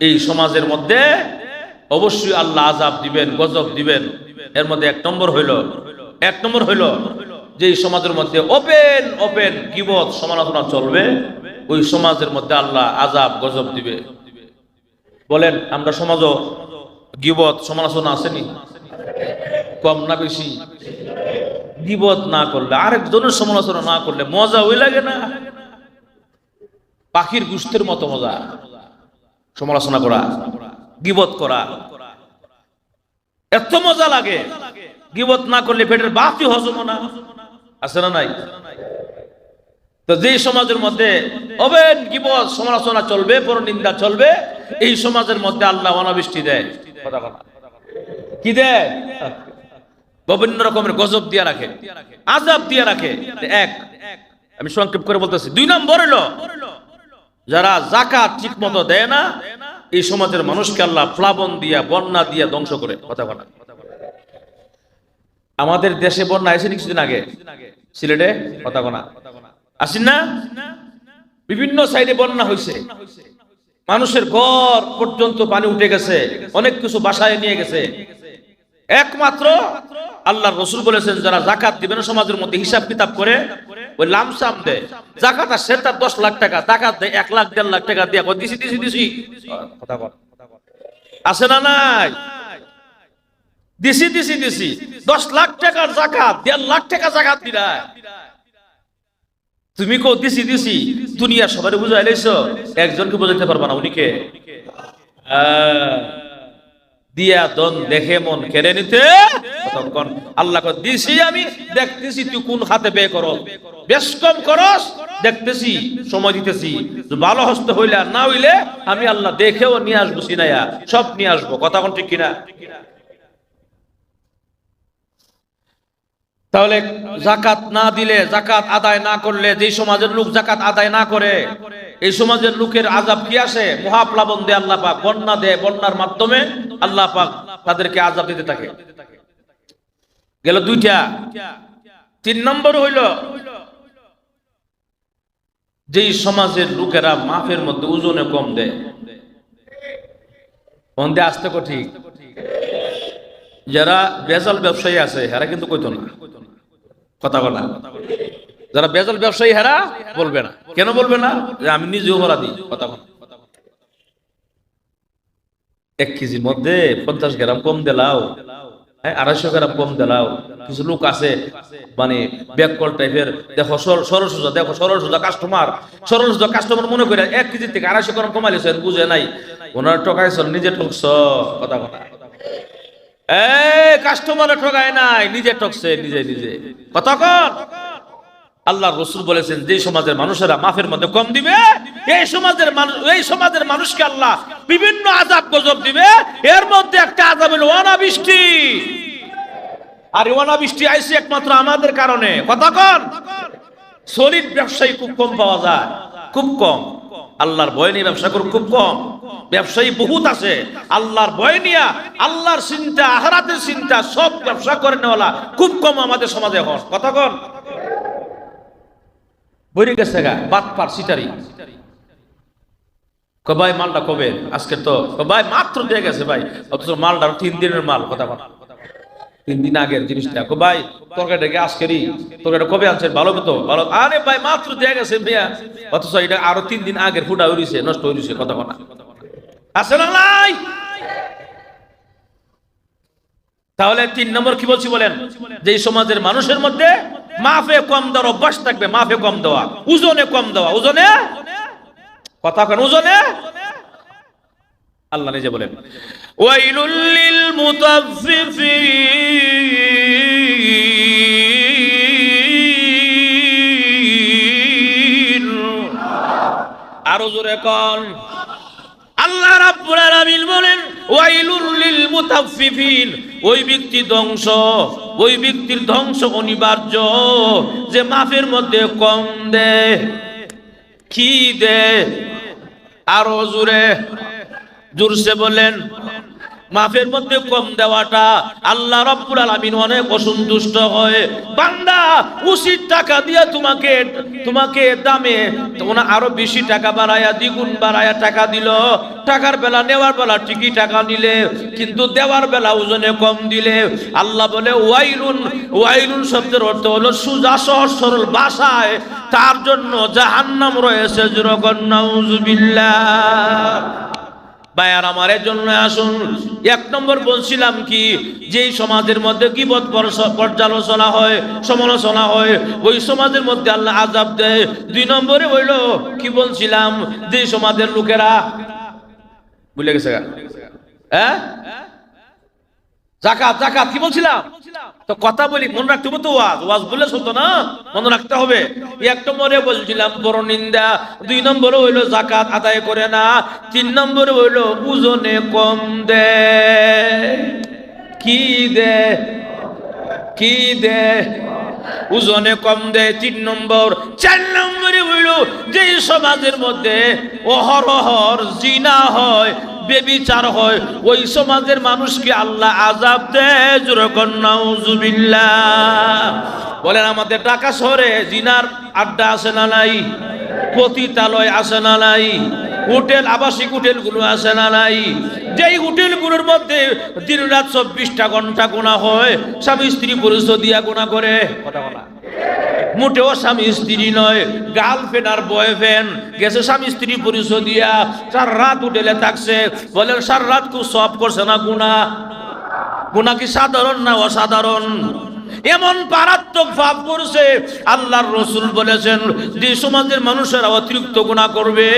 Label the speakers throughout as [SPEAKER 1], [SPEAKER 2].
[SPEAKER 1] এই সমাজের মধ্যে অবশ্যই আল্লাহ আযাব দিবেন, গজব দিবেন। এর মধ্যে এক নম্বর হইল যে এই সমাজের মধ্যে ওপেন গীবত সমালোচনা চলবে, ওই সমাজের মধ্যে আল্লাহ আযাব গজব দিবে। বলেন আমরা সমাজও গীবত সমালোচনা আসেনি? কম না বেশি? গীবত না করলে, আরেকজনের সমালোচনা না করলে মজা ওই লাগে না? পাখির গোশতের মতো মজা সমালোচনা করা, গীবত করা, এত মজা লাগে। গীবত না করলে পেটের ভাতই হজম না, আছে না নাই? তো যে সমাজের মধ্যে ওপেন গীবত সমালোচনা চলবে, পরনিন্দা চলবে, এই সমাজের মধ্যে আল্লাহ অনাবৃষ্টি দেয়। কথা কথা কি দেয়? বিভিন্ন রকমের গজব দিয়া রাখে, আযাব দিয়া রাখে। এক, আমি সংক্ষেপ করে বলতেছি। দুই নম্বর হলো যারা যাকাত ঠিক মতো দেয় না, এই সমাজের মানুষকে আল্লাহ প্লাবন দিয়া, বন্যা দিয়া ধ্বংস করে। কথা কথা আমাদের দেশে বন্যা আইছে কিছুদিন আগে সিলেটে, কথা কথা আসেন না? বিভিন্ন সাইডে বন্যা হয়েছে, মানুষের ঘর পর্যন্ত পানি উঠে গেছে, অনেক কিছু বাসায় নিয়ে গেছে। একমাত্র আল্লাহর রাসূল বলেছেন যারা যাকাত দিবে না সমাজের মধ্যে, হিসাব কিতাব করে ওই লামসাম দেয়, যাকাত আসে তার 10 লাখ টাকা, যাকাত দেয় 1 লাখ 1.5 লাখ টাকা দিয়ে দিছি কথা বল, আছে না নাই? দিছি 10 লাখ টাকার যাকাত, 1.5 লাখ টাকা যাকাত দিলা। তুমি কো দিছি দুনিয়া সবারে বুঝাই লাইছো, একজনকে বুঝাইতে পারবা না। উনিকে দিয়া দন দেখে মন কেড়ে নিতে, তখন আল্লাহ কো দিছি আমি, দেখতেছি তুই কোন হাতে বে করো, বেশ কম করস, দেখতেছি, সময় দিতেছি, ভালো হস্তে হইলে আর না হইলে আমি আল্লাহ দেখেও নিয়ে আসবো, সিনাইয়া সব নিয়ে আসবো। কথা কোন ঠিক কিনা? তাহলে যাকাত না দিলে, যাকাত আদায় না করলে, যে সমাজের লোক যাকাত আদায় না করে, এই সমাজের লোকের আযাব কি আসে? মহাপ্লাবন দেয় আল্লাহ পাক, বন্যা দেয়, বন্যার মাধ্যমে আল্লাহ পাক তাদেরকে আযাব দিতে থাকে। গেল দুইটা। 3 নম্বর হইল যেই সমাজের লোকেরা মাফের মধ্যে ওজনে কম দেয়, মন্দে আসতে ঠিক। যারা বেজাল ব্যবসায়ী আছে হেরা কিন্তু কইতো না, কথা বলা। যারা বেজাল ব্যবসায়ী হেরা বলবে না। কেন বলবে না? যে আমি নিজেও বলা দিই। কথা বলা 1 কেজির মধ্যে 50 গ্রাম কম দিলাও, 250 গ্রাম কম দিলাও। কিছু লোক আছে মানে ব্যাককল টাইপের, দেখো সরল সোজা কাস্টমার মনে করে 1 কেজি থেকে 250 গ্রাম কমাইছে, বুঝে নাই ওনার ঠকাইছ, নিজে ঠকছ। কথা কথা কাস্টমারে ঠকায় নাই, নিজে ঠকছে, নিজে কতক্ষণ। আল্লাহর রাসূল বলেছেন যে সমাজের মানুষেরা মাফের মধ্যে কম দিবে, এই সমাজের মানুষকে আল্লাহ বিভিন্ন আযাব গজব দিবে। এর মধ্যে একটা আযাব হলো অনাবৃষ্টি। আর অনাবৃষ্টি আইছে একমাত্র আমাদের কারণে। কতক্ষণ সলিড ব্যবসায়ী খুব কম পাওয়া যায়, খুব কম। আল্লাহর ভয় নিয়ে ব্যবসা করে খুব কম। ব্যবসায়ী বহুত আছে, আল্লাহর ভয় নিয়ে, আল্লাহর চিন্তা, আখিরাতের চিন্তা সব ব্যবসা করে নেওয়ালা খুব কম আমাদের সমাজে এখন। কতক্ষণ বইরে গেছে গা বাটপার সিটারি। ভাই মালটা কবে? আজকে তো ভাই মাত্র দিয়ে গেছে ভাই, অথচ মালটা 3 দিনের মাল। কথা বল 3 দিন আগের জিনিসটা। ভাই তরকারিটা আজকেরই, তরকারিটা কবে আনছেন? ভালো মতো ভালো। আরে ভাই মাত্র দিয়ে গেছে ভাইয়া, অথচ এটা আরো 3 দিন আগের ফুটা হইছে, নষ্ট হইছে। কথা বলা আছে না নাই? তাহলে 3 নম্বর কি বলছি বলেন? যে সমাজের মানুষের মধ্যে মাফে কম দেওয়ার অভ্যাস থাকবে, মাফে কম দেওয়া, ওজনে কম দেওয়া। ওজনে কথা কেন? ওজনে আল্লাহ নিজে বলেন ওয়াইলুল লিল মুতাফফিফিন। আরো জোরে কোন আল্লাহ রাব্বুল আলামিন বলেন ওয়াইলুল লিল মুতাফফিফিন। ওই ব্যক্তি ধ্বংস, ওই ব্যক্তির ধ্বংস অনিবার্য যে মাফের মধ্যে কম দেয়। কি দেয়? আরো জোরে জোরসে বলেন মাফের মধ্যে কম দেওয়াটা আল্লাহ রাব্বুল আলামিন অনেক অসন্তুষ্ট হয়। বান্দা উচিত টাকা দিয়ে তোমাকে দামে তোমরা আরো বেশি টাকা বাড়ায়া দ্বিগুণ বাড়ায়া টাকা দিল, টাকার বেলা নেওয়ার বেলা ঠিকই টাকা নিলে কিন্তু দেওয়ার বেলা ওজনে কম দিলে আল্লাহ বলে ওয়াইলুন শব্দের অর্থ হলো সুজা সহজ সরল ভাষায় তার জন্য জাহান্নাম রয়েছে। যেরকম নাউজুবিল্লাহ। ভাইয়ার আমার জন্য আসুন, এক নম্বর বলছিলাম কি, যেই সমাজের মধ্যে গীবত পর্যালোচনা হয়, সমালোচনা হয়, ওই সমাজের মধ্যে আল্লাহ আযাব দেয়। দুই নম্বরে হইল কি বলছিলাম, যে সমাজের লোকেরা ভুলে গেছে, হ্যাঁ জাকাত কি বলছিলাম, তো কথা বলি মনে রাখতে হবে তো, ওয়াজ বলে শুনতো না, মনে রাখতে হবে। এক নম্বরে বলছিলাম বড় নিন্দা, দুই নম্বরে হইলো জাকাত আদায় করে না, তিন নম্বরে হইলো ওজনে কম দে। কি দে ওজনে কম দে, তিন নম্বর। চার নম্বরে হইলো যে সমাজের মধ্যে অহরহর জিনা হয়, বেবিচার হয়, ওই সমাজের মানুষকে আল্লাহ আযাব দেয়। যেরকম নাউজুবিল্লাহ। বলেন আমাদের ঢাকা শহরে জিনার আড্ডা আছে না নাই? পতিতালয় আছে না নাই? হোটেল, আবাসিক হোটেলগুলো আছে না নাই? যেই হোটেলগুলোর মধ্যে দিন রাত 24টা ঘন্টা গোনা হয়, স্বামী স্ত্রী পরিচয় দিয়া গোনা করে, কথা বলা মোটেও স্বামী স্ত্রী নয়, গার্লফ্রেন্ড আর বয়ফ্রেন্ড গেছে স্বামী স্ত্রী পরিচয় দিয়া, সারা রাত হোটেলে থাকছে। বলেন সারা রাত খুব সব করছে না গুনাহ কি সাধারণ না অসাধারণ? এমন মারাত্মক পাপ করছে, আল্লাহর রাসূল বলেছেন যে সমাজের মানুষেরা অতিরিক্ত গুনাহ করবে,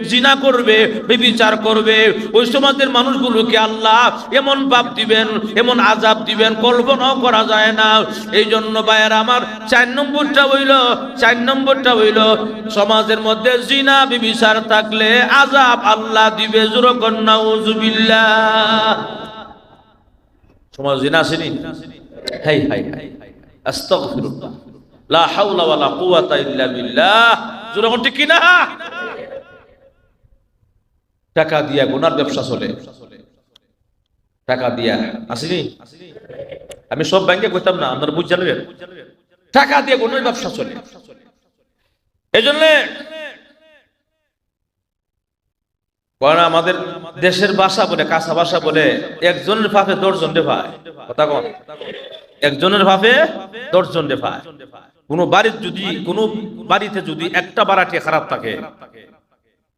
[SPEAKER 1] জিনা করবে, ব্যভিচার করবে, ওই সমাজের মানুষগুলোকে আল্লাহ এমন পাপ দিবেন, এমন আযাব দিবেন, কল্পনাও করা যায় না। এই জন্য ভাইয়েরা আমার চার নম্বরটা হইল সমাজের মধ্যে জিনা ব্যভিচার থাকলে আযাব আল্লাহ দিবে। যেরকম নাউজুবিল্লাহ। সমাজ জিনা আসেনি? হাই হাই হাই আস্তাগফিরুল্লাহ, লা হাওলা ওয়ালা কুওয়াতা ইল্লা বিল্লাহ। যেরকম ঠিক কিনা? টাকা দিয়া গুনার ব্যবসা চলে, টাকা দিয়া আসেনি? আমি সব ব্যাংকে কইতাম না, আপনারা বুঝ জানেন, টাকা দিয়ে গুনার ব্যবসা চলে। এজন্য আমাদের দেশের ভাষা বলে, কাঁচা ভাষা বলে, একজনের পাপে 10 জন রে ভাই। কথা কোন? একজনের পাপে 10 জন রে ভাই। কোন বাড়িতে যদি একটা বাড়াটি খারাপ থাকে,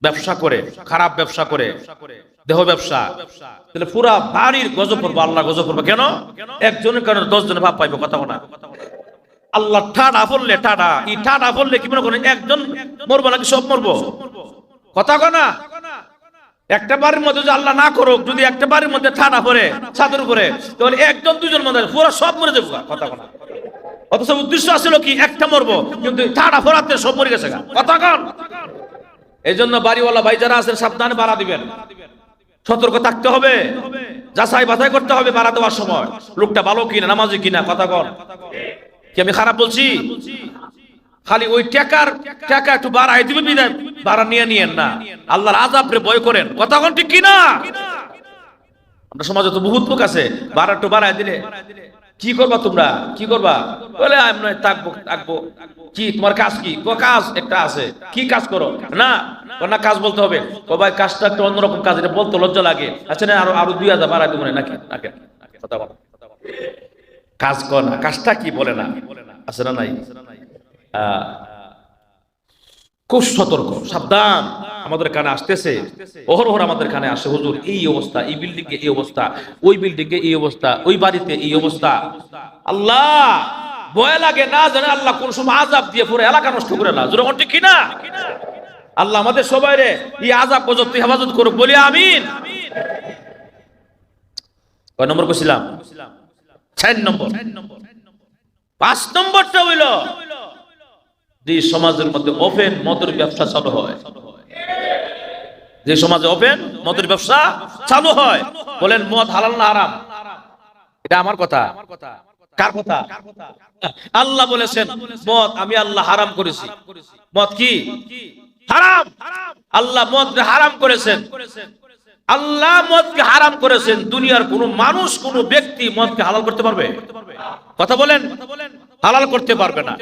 [SPEAKER 1] ব্যবসা করে, খারাপ ব্যবসা করে, দেহ ব্যবসা, তাহলে পুরা বাড়ির গজব পড়বে, আল্লাহ গজব পড়বে। কেন? একজনের কারণে 10 জনের পাপ পাইবে। কথা না? আল্লাহ ঠাডা বললে কি মনে করেন একজন মরবো নাকি সব মরবো? কথা কনা? একটা বাড়ির মধ্যে যদি আল্লাহ না করুক, যদি একটা বাড়ির মধ্যে ঠাডা পড়ে ছাদের উপরে, তাহলে একজন দুজন মধ্যে পুরো সব মরে যাবো। কথা কনা? অথচ উদ্দেশ্য আসলে কি একটা মরবো, কিন্তু ঠাডা ফোরাতে সব মরে গেছে। কথা কন? এই জন্য বাড়িওয়ালা ভাই যারা আছেন সাবধানে ভাড়া দিবেন, সতর্ক থাকতে হবে, যাচাই বাছাই করতে হবে ভাড়া দেওয়ার সময়, লোকটা ভালো কিনা, নামাজি কিনা। কথা কন? কি আমি খারাপ বলছি? খালি ওই টাকা একটু বাড়াই দিবে, বিদায় ভাড়া নিয়েন না, আল্লাহর আযাবরে ভয় করেন। কথা কোন ঠিক কিনা? আমরা সমাজে তো বহুত লোক আছে, ভাড়া একটু বাড়াই দিলে কি করবা তোমরা, কি করবা? বলে আমি থাকবো। কি তোমার কাজ কি? কাজ একটা আছে। কি কাজ করো? না কাজ বলতে হবে। ভাই কাজটা একটা অন্যরকম কাজ, এটা বলতে লজ্জা লাগে। আচ্ছা না, আরো 2000 বাড়াই দেবো নাকি? কথা বল, কাজ কর না, কাজটা কি বলে না, আছে না নাই? খুব সতর্ক, সাবধান। আমাদের কানে আসতেছে, অহরহর আমাদের কানে আসে, হুজুর এই অবস্থা, এই বিল্ডিং এ এই অবস্থা, ওই বিল্ডিং এ এই অবস্থা, ওই বাড়িতে এই অবস্থা। আল্লাহ ভয় লাগে, না জানে আল্লাহ কোন সময় আযাব দিয়ে পুরো এলাকা নষ্ট করে না। যখন ঠিক কিনা? আল্লাহ আমাদের সবাই রে এই আযাব পর্যন্ত হেফাজত করুক, বলি আমিন। কয় নম্বর কইছিলাম? 4 নম্বর। 5 নম্বরটা হইল যে সমাজের মধ্যে ওপেন মদের ব্যবসা চালু হয়। যে সমাজে ওপেন মদের ব্যবসা চালু হয়, বলেন মদ হালাল না হারাম? এটা আমার কথা? কার কথা? আল্লাহ বলেছেন মদ আমি আল্লাহ হারাম করেছি। মদ কি? হারাম। আল্লাহ মদ হারাম করেছেন। আল্লাহ মদকে হারাম করেছেন, দুনিয়ার কোনো মানুষ কোনো ব্যক্তি মদকে হালাল করতে পারবে? কথা বলেন, হালাল করতে পারবে না।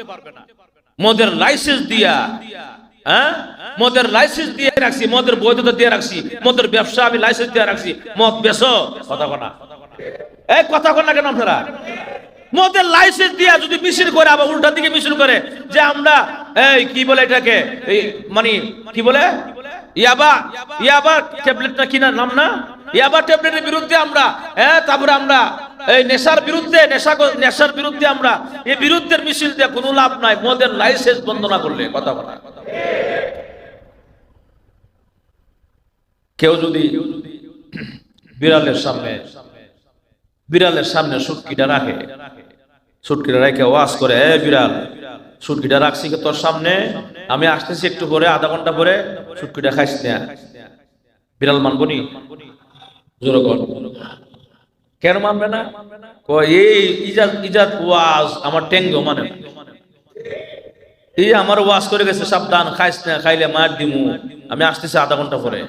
[SPEAKER 1] মদের লাইসেন্স দিয়া, হ্যাঁ, মদের লাইসেন্স দিয়ে রাখছি, মদের বৈধতা দিয়ে রাখছি, মদের ব্যবসা আমি লাইসেন্স দিয়ে রাখছি, মদ বেচো। কথা বলা, এই কথা বল না কেন আপনারা? মদের লাইসেন্স দিয়া যদি মিছিল করে, আবার উল্টা দিকে মিছিল করে যে আমরা এই কি বলে এটাকে, এই মানে কি বলে ইয়াবা, ইয়াবা ট্যাবলেট না কিনা নাম না, ইয়াবা ট্যাবলেটের বিরুদ্ধে আমরা, তারপরে আমরা এই নেশার বিরুদ্ধে, নেশার বিরুদ্ধে আমরা এই বিরুদ্ধের মিছিল দিয়ে কোনো লাভ নাই মদের লাইসেন্স বন্ধ না করলে। কথা বলা, কেউ যদি বিড়ালের সামনে সুটকিটা রাখে, সুটকিটা রেখে ওয়াজ করে, এ বিড়াল সুটকিটা রাখছি তোর সামনে, আমি আসতেছি একটু পরে, আধা ঘন্টা পরে, সুটকিটা খাইস না, বিড়াল মানবো নি? কেন মানবে না? এই ইজাত ওয়াজ আমার টেঙ্গো, মানে এই আমার ওয়াজ করে গেছে সাবধান খাইস না, খাইলে মার দিমু, আমি আসতেছি আধা ঘন্টা পরে।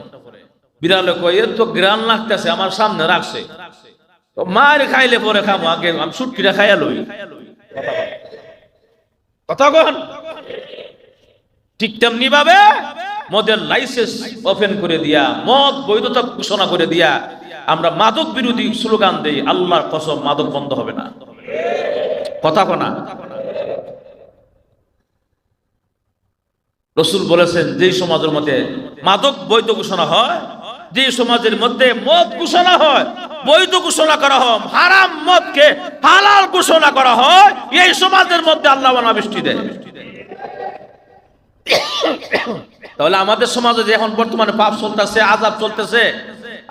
[SPEAKER 1] বিড়ালে কয় এর তো গ্রান লাগতেছে, আমার সামনে রাখছে, মার খাইলে পরে খামো, আগে আমি সুটকিটা খাইয়া লই। কথা কন। ঠিক তেমনি ভাবে মদের লাইসেন্স ওপেন করে দিয়া, মদ বৈধতা ঘোষণা করে দিয়া আমরা মাদক বিরোধী স্লোগান দেই, আল্লাহর কসম মাদক বন্ধ হবে না। কথা কনা। রাসূল বলেছেন যে সমাজের মধ্যে মাদক বৈধ ঘোষণা হয়, যে সমাজের মধ্যে মদ ঘোষণা হয়, বৈধ ঘোষণা করা হয়, হারাম মদকে হালাল ঘোষণা করা হয়, এই সমাজের মধ্যে আল্লাহ বৃষ্টি দেয়। তাহলে আমাদের সমাজে যে এখন বর্তমানে পাপ চলতেছে, আযাব চলতেছে,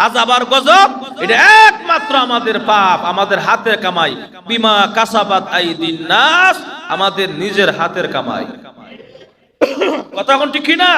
[SPEAKER 1] আযাব আর গজব, এটা একমাত্র আমাদের পাপ, আমাদের হাতের কামাই। বিমা কাসাবাত আইদিন নাস, আমাদের নিজের হাতের কামাই। কথা কোন ঠিক কিনা?